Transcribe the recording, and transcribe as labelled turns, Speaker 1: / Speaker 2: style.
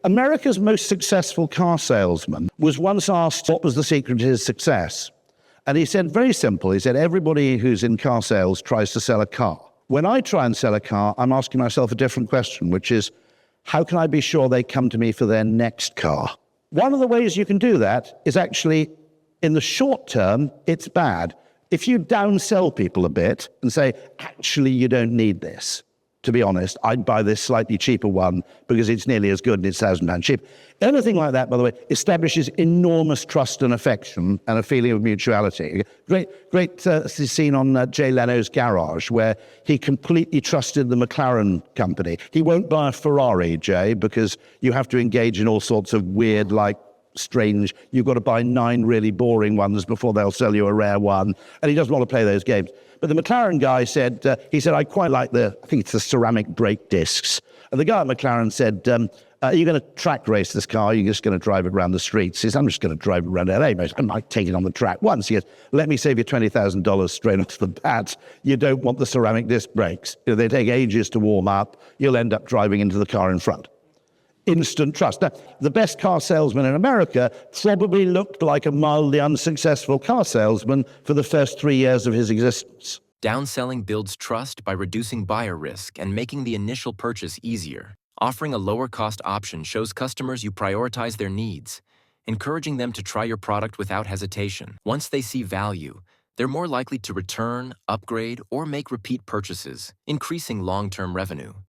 Speaker 1: America's most successful car salesman was once asked what was the secret to his success. And he said, very simple, he said, everybody who's in car sales tries to sell a car. When I try and sell a car, I'm asking myself a different question, which is, how can I be sure they come to me for their next car? One of the ways you can do that is actually, in the short term, it's bad. If you downsell people a bit and say, actually, you don't need this. To be honest, I'd buy this slightly cheaper one because it's nearly as good and it's £1,000 cheap. Anything like that, by the way, establishes enormous trust and affection and a feeling of mutuality. Great scene on Jay Leno's Garage, where he completely trusted the McLaren company. He won't buy a Ferrari, Jay, because you have to engage in all sorts of weird, strange, you've got to buy 9 really boring ones before they'll sell you a rare one. And he doesn't want to play those games. But the McLaren guy said, I quite like I think it's the ceramic brake discs. And the guy at McLaren said, are you going to track race this car? Are you just going to drive it around the streets? He says, I'm just going to drive it around LA. I might take it on the track once. He goes, let me save you $20,000 straight off the bat. You don't want the ceramic disc brakes. They take ages to warm up. You'll end up driving into the car in front. Instant trust. Now, the best car salesman in America probably looked like a mildly unsuccessful car salesman for the first 3 years of his existence.
Speaker 2: Downselling builds trust by reducing buyer risk and making the initial purchase easier. Offering a lower-cost option shows customers you prioritize their needs, encouraging them to try your product without hesitation. Once they see value, they're more likely to return, upgrade, or make repeat purchases, increasing long-term revenue.